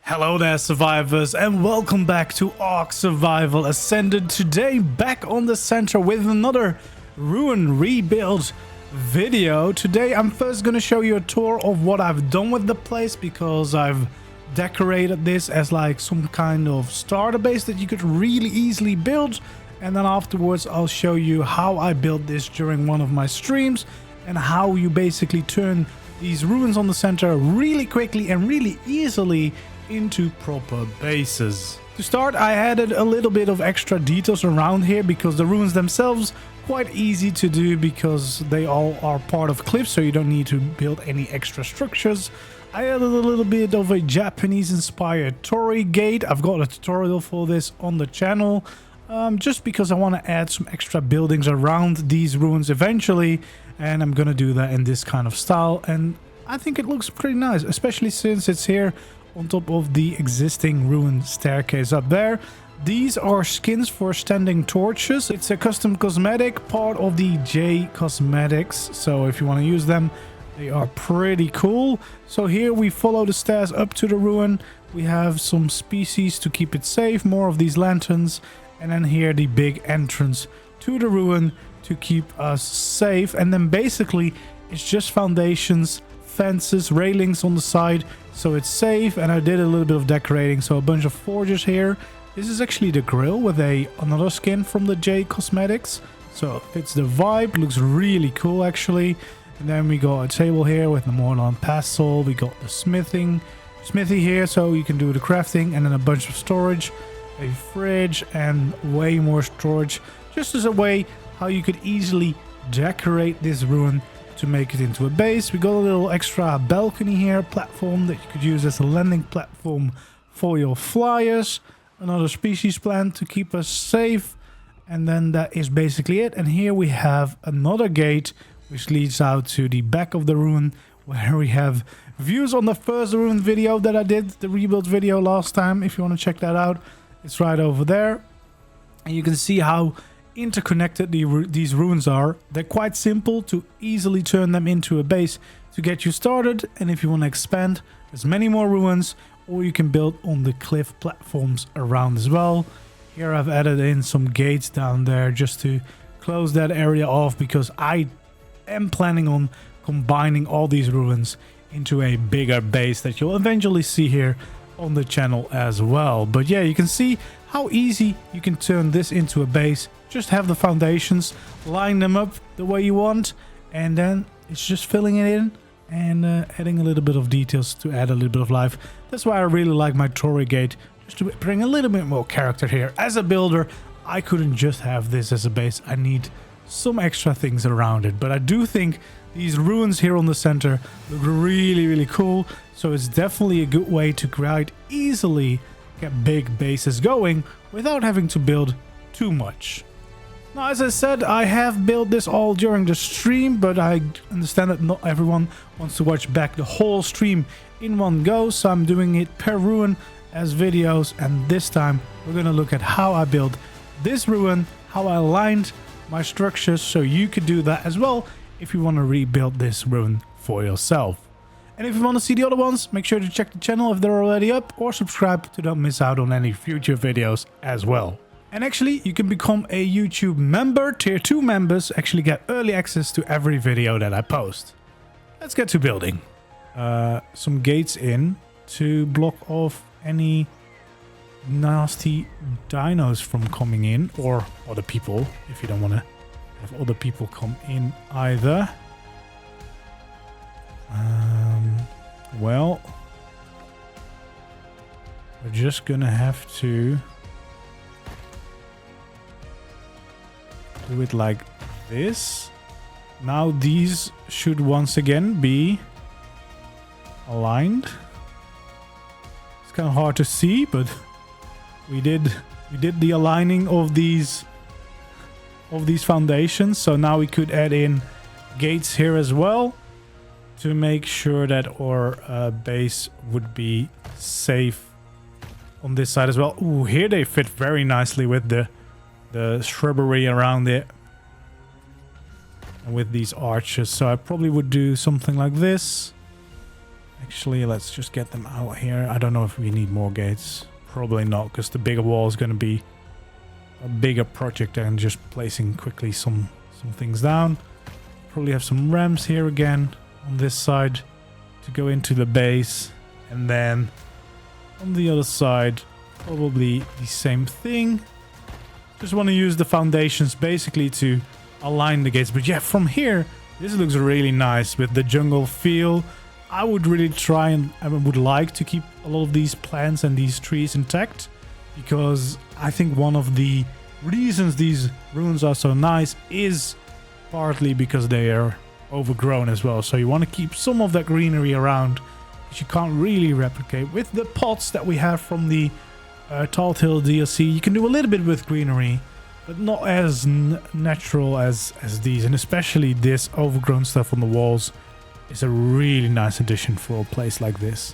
Hello there, survivors, and welcome back to ARK Survival Ascended. Today back on the center with another ruin rebuild video. Today I'm first going to show you a tour of what I've done with the place, because I've decorated this as like some kind of starter base that you could really easily build. And then afterwards I'll show you how I built this during one of my streams and how you basically turn these ruins on the center really quickly and really easily into proper bases. To start, I added a little bit of extra details around here because the ruins themselves quite easy to do because they all are part of cliffs, so you don't need to build any extra structures. I added a little bit of a Japanese inspired torii gate. I've got a tutorial for this on the channel, just because I want to add some extra buildings around these ruins eventually, and I'm gonna do that in this kind of style, and I think it looks pretty nice, especially since it's here on top of the existing ruin staircase up there. These are skins for standing torches. It's a custom cosmetic, part of the J Cosmetics, so if you want to use them, they are pretty cool. So here we follow the stairs up to the ruin. We have some species to keep it safe, more of these lanterns, and then here the big entrance to the ruin to keep us safe. And then basically it's just foundations, fences, railings on the side, so it's safe. And I did a little bit of decorating, so a bunch of forges here. This is actually the grill with another skin from the J Cosmetics, so it fits the vibe, looks really cool actually. And then we got a table here with the Mornon pestle. We got the smithy here, so you can do the crafting, and then a bunch of storage, a fridge, and way more storage, just as a way how you could easily decorate this ruin to make it into a base. We got a little extra balcony here, platform that you could use as a landing platform for your flyers. Another species plant to keep us safe. And then that is basically it. And here we have another gate which leads out to the back of the ruin, where we have views on the first ruin video that I did, the rebuild video last time. If you want to check that out, it's right over there. And you can see how interconnected these ruins are. They're quite simple to easily turn them into a base to get you started, and if you want to expand, there's many more ruins, or you can build on the cliff platforms around as well. Here I've added in some gates down there just to close that area off, because I am planning on combining all these ruins into a bigger base that you'll eventually see here on the channel as well. But yeah, you can see how easy you can turn this into a base. Just have the foundations, line them up the way you want, and then it's just filling it in and adding a little bit of details to add a little bit of life. That's why I really like my torii gate, just to bring a little bit more character here. As a builder, I couldn't just have this as a base. I need some extra things around it, but I do think these ruins here on the center look really cool, so it's definitely a good way to quite easily get big bases going without having to build too much. Now, as I said, I have built this all during the stream, but I understand that not everyone wants to watch back the whole stream in one go, so I'm doing it per ruin as videos, and this time we're going to look at how I built this ruin, how I aligned my structures, so you could do that as well if you want to rebuild this ruin for yourself. And if you want to see the other ones, make sure to check the channel if they're already up, or subscribe to don't miss out on any future videos as well. And actually, you can become a YouTube member. Tier 2 members actually get early access to every video that I post. Let's get to building. Some gates in to block off any nasty dinos from coming in, or other people, if you don't want to have other people come in either. Well, we're just gonna have to do it like this. Now these should once again be aligned. It's kind of hard to see, but we did the aligning of these foundations, so now we could add in gates here as well to make sure that our base would be safe on this side as well. Ooh, here they fit very nicely with the shrubbery around it and with these arches, so I probably would do something like this. Actually, let's just get them out here. I don't know if we need more gates. Probably not, because the bigger wall is going to be a bigger project than just placing quickly some things down. Probably have some ramps here again on this side to go into the base. And then on the other side, probably the same thing. Just want to use the foundations basically to align the gates. But yeah, from here, this looks really nice with the jungle feel. I would really try and I would like to keep a lot of these plants and these trees intact, because I think one of the reasons these ruins are so nice is partly because they are overgrown as well. So you want to keep some of that greenery around, which you can't really replicate. With the pots that we have from the Tall Tale DLC, you can do a little bit with greenery, but not as natural as these. And especially this overgrown stuff on the walls is a really nice addition for a place like this.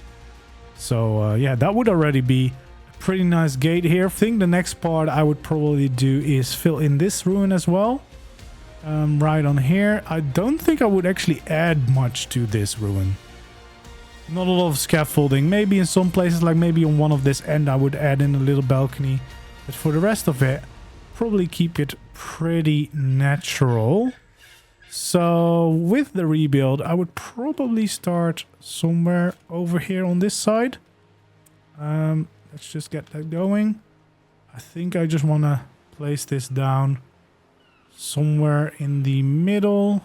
So yeah, that would already be a pretty nice gate here. I think the next part I would probably do is fill in this ruin as well. Right on here. I don't think I would actually add much to this ruin. Not a lot of scaffolding. Maybe in some places, like maybe on one of this end, I would add in a little balcony. But for the rest of it, probably keep it pretty natural. So with the rebuild, I would probably start somewhere over here on this side. Let's just get that going. I think I just want to place this down somewhere in the middle.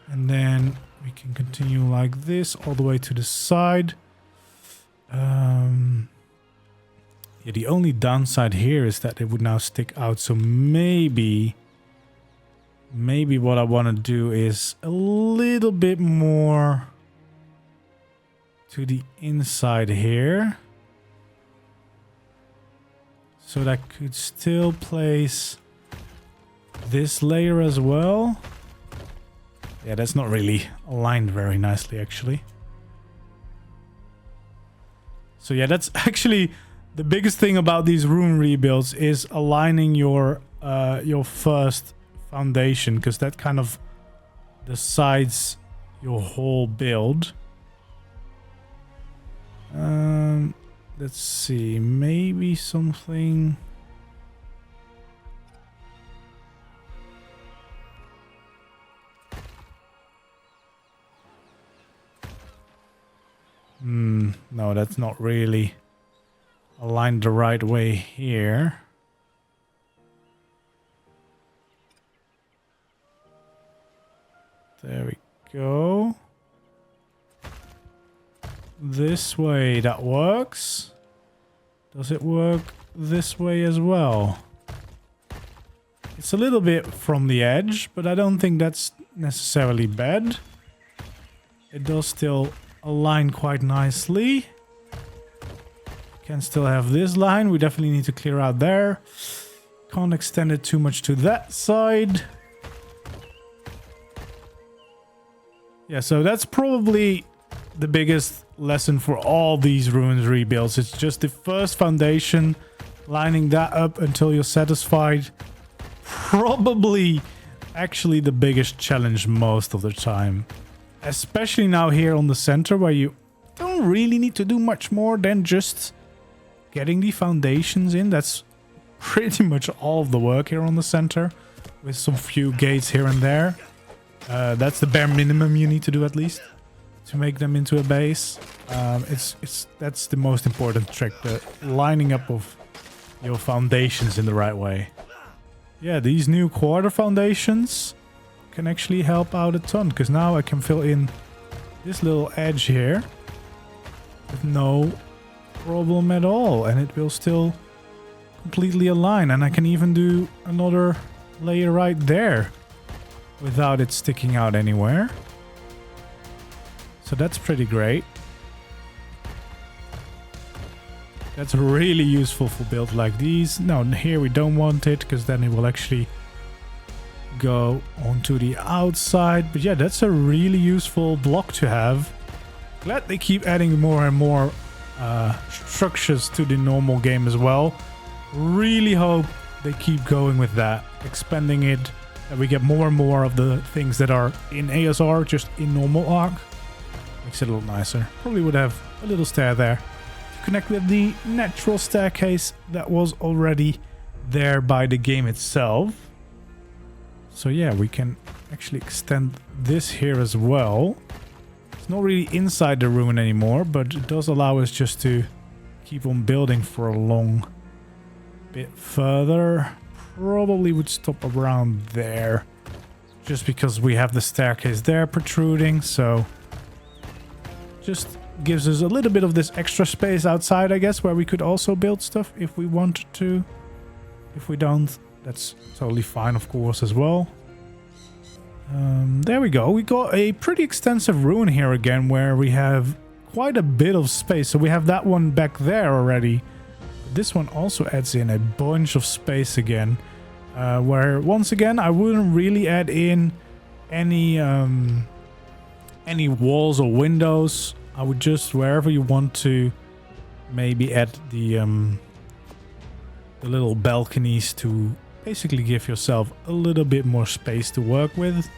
And then we can continue like this all the way to the side. Yeah, the only downside here is that it would now stick out. So maybe what I want to do is a little bit more to the inside here. So that could still place this layer as well. Yeah, that's not really aligned very nicely, actually. So yeah, that's actually the biggest thing about these room rebuilds is aligning your first foundation, because that kind of decides your whole build. Let's see, maybe something. No, that's not really aligned the right way here. There we go. This way, that works. Does it work this way as well? It's a little bit from the edge, but I don't think that's necessarily bad. It does still align quite nicely. Can still have this line. We definitely need to clear out there. Can't extend it too much to that side. Yeah, so that's probably the biggest lesson for all these ruins rebuilds. It's just the first foundation, lining that up until you're satisfied. Probably actually the biggest challenge most of the time. Especially now here on the center, where you don't really need to do much more than just getting the foundations in. That's pretty much all of the work here on the center, with some few gates here and there. That's the bare minimum you need to do, at least, to make them into a base. That's the most important trick, the lining up of your foundations in the right way. Yeah, these new quarter foundations can actually help out a ton, because now I can fill in this little edge here with no problem at all, and it will still completely align. And I can even do another layer right there without it sticking out anywhere. So that's pretty great. That's really useful for builds like these. No, here we don't want it, because then it will actually go onto the outside. But yeah, that's a really useful block to have. Glad they keep adding more and more structures to the normal game as well. Really hope they keep going with that, expanding it, that we get more and more of the things that are in ASR just in normal ARK. Makes it a little nicer. Probably would have a little stair there to connect with the natural staircase that was already there by the game itself. So yeah, we can actually extend this here as well. It's not really inside the ruin anymore, but it does allow us just to keep on building for a long bit further. Probably would stop around there, just because we have the staircase there protruding, so just gives us a little bit of this extra space outside, I guess, where we could also build stuff if we wanted to. If we don't, that's totally fine, of course, as well. There we go. We got a pretty extensive ruin here again, where we have quite a bit of space. So we have that one back there already. This one also adds in a bunch of space again, where once again I wouldn't really add in any walls or windows. I would just, wherever you want to, maybe add the little balconies to basically give yourself a little bit more space to work with.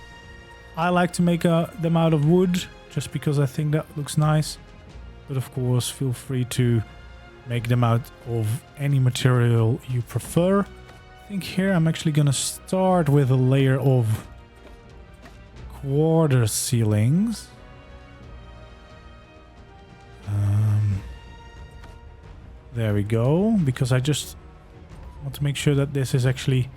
I like to make them out of wood just because I think that looks nice, but of course feel free to make them out of any material you prefer. I think here I'm actually gonna start with a layer of quarter ceilings. There we go, because I just want to make sure that this is actually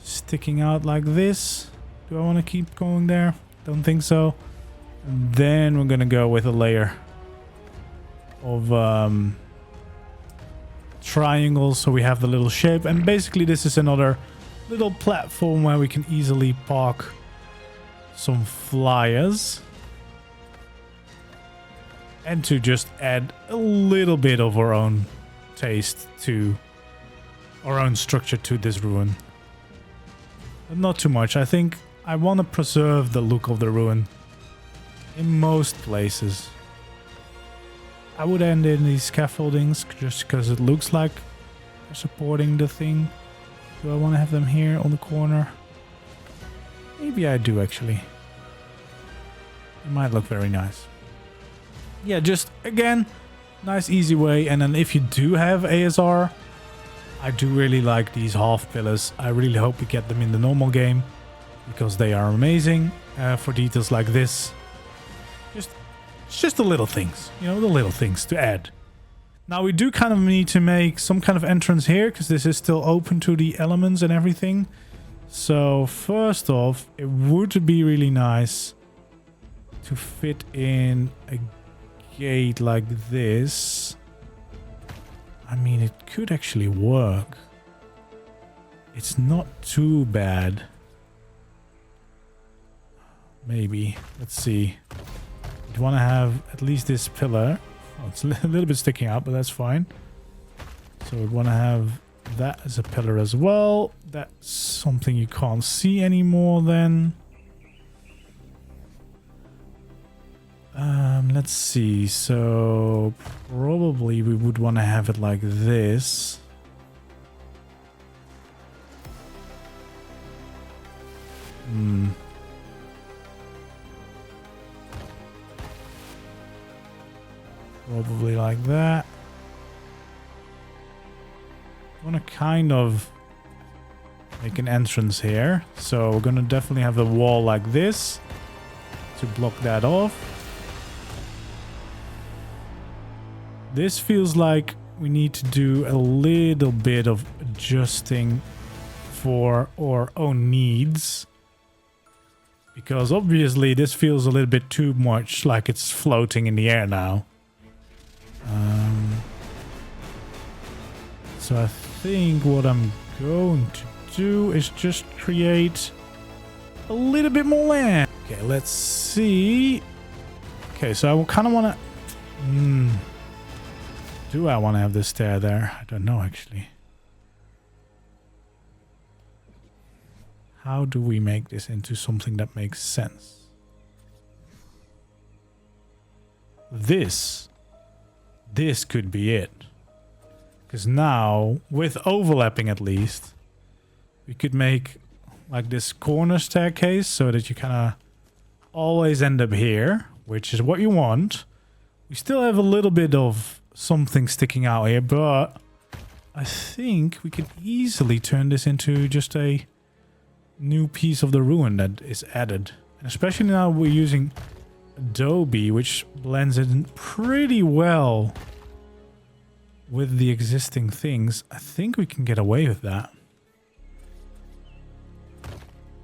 sticking out like this. Do I want to keep going there? Don't think so. And then we're gonna go with a layer of triangles, so we have the little shape, and basically this is another little platform where we can easily park some flyers, and to just add a little bit of our own taste to our own structure to this ruin, but not too much. I think I want to preserve the look of the ruin in most places. I would end in these scaffoldings just because it looks like they're supporting the thing. Do I want to have them here on the corner? Maybe I do, actually. It might look very nice. Yeah, just again, nice easy way. And then if you do have ASR, I do really like these half pillars. I really hope we get them in the normal game, because they are amazing for details like this. It's just the little things, you know, the little things to add. Now we do kind of need to make some kind of entrance here, because this is still open to the elements and everything. So first off, it would be really nice to fit in a gate like this. I mean, it could actually work. It's not too bad. Maybe. Let's see. You'd want to have at least this pillar. Oh, it's a little bit sticking out, but that's fine. So we'd want to have that as a pillar as well. That's something you can't see anymore then. Let's see. So probably we would want to have it like this. Probably like that. I want to kind of make an entrance here. So we're going to definitely have a wall like this to block that off. This feels like we need to do a little bit of adjusting for our own needs, because obviously this feels a little bit too much like it's floating in the air now. So I think what I'm going to do is just create a little bit more land. Okay, let's see. Okay, so I kind of want to... Do I want to have this stair there? I don't know, actually. How do we make this into something that makes sense? This could be it. Because now, with overlapping at least, we could make like this corner staircase so that you kind of always end up here. which is what you want. We still have a little bit of something sticking out here, but I think we can easily turn this into just a new piece of the ruin that is added. And especially now we're using Adobe, which blends in pretty well with the existing things. I think we can get away with that.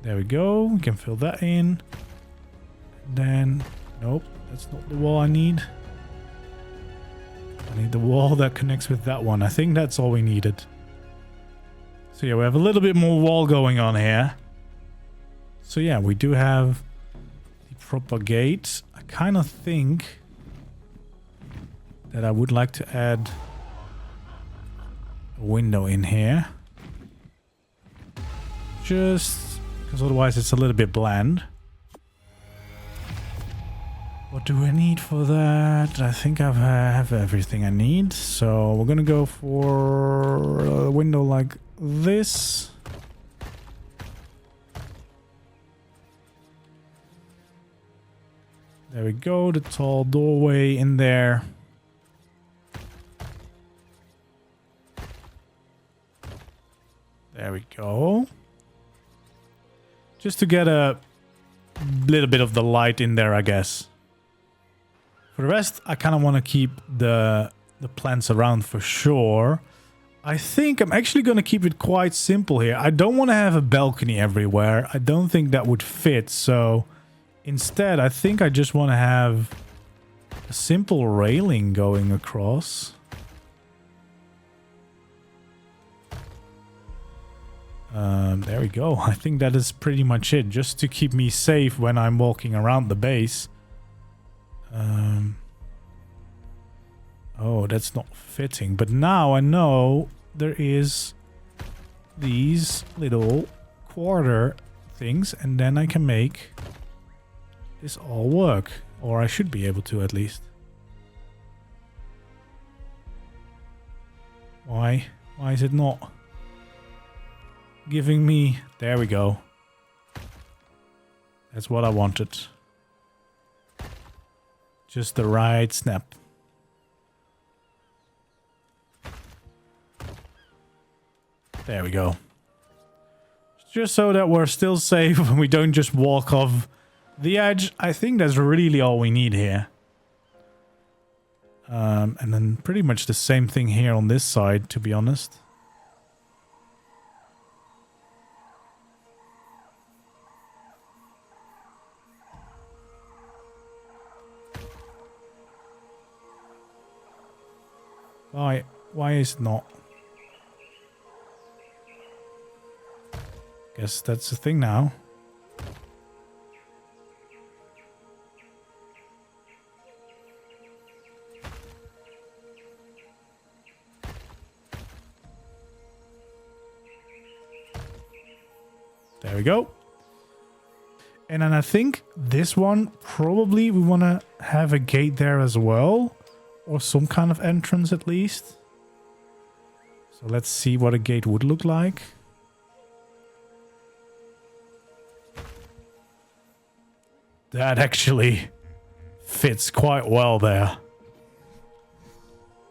There we go. We can fill that in. And then, nope, that's not the wall I need. I need the wall that connects with that one. I think that's all we needed. So yeah, we have a little bit more wall going on here. So yeah, we do have the proper gate. I kind of think that I would like to add a window in here. Just because otherwise it's a little bit bland. What do I need for that? I think I have everything I need. So we're gonna go for a window like this. There we go, the tall doorway in there. There we go. Just to get a little bit of the light in there, I guess. For the rest, I kind of want to keep the plants around for sure. I think I'm actually going to keep it quite simple here. I don't want to have a balcony everywhere. I don't think that would fit. So instead, I think I just want to have a simple railing going across. There we go. I think that is pretty much it. Just to keep me safe when I'm walking around the base. Oh, that's not fitting. But now I know there is these little quarter things. And then I can make this all work. Or I should be able to at least. Why? Why is it not giving me... There we go. That's what I wanted. Just the right snap. There we go. Just so that we're still safe and we don't just walk off the edge. I think that's really all we need here. And then pretty much the same thing here on this side, to be honest. Why is it not? Guess that's the thing now. There we go. And then I think this one, probably we want to have a gate there as well. Or some kind of entrance at least. So let's see what a gate would look like. That actually fits quite well there.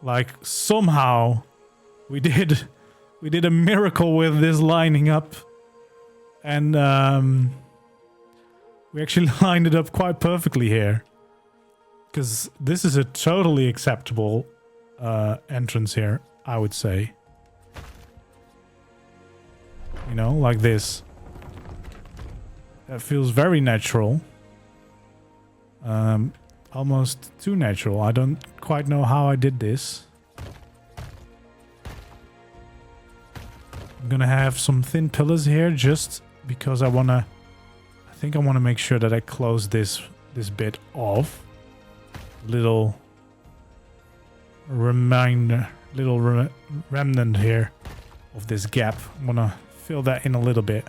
Like somehow we did a miracle with this lining up. And we actually lined it up quite perfectly here. Because this is a totally acceptable entrance here, I would say. You know, like this. That feels very natural. Almost too natural. I don't quite know how I did this. I'm gonna have some thin pillars here just because I wanna... I think I want to make sure that I close this bit off. Little remnant here of this gap. I'm gonna fill that in a little bit.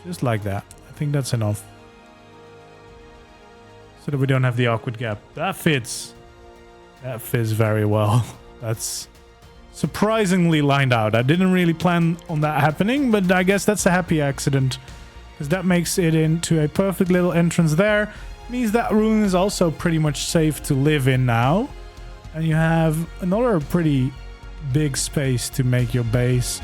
Just like that. I think that's enough. So that we don't have the awkward gap. That fits. That fits very well. That's surprisingly lined out. I didn't really plan on that happening, but I guess that's a happy accident. because that makes it into a perfect little entrance there. Means that ruin is also pretty much safe to live in now. And you have another pretty big space to make your base.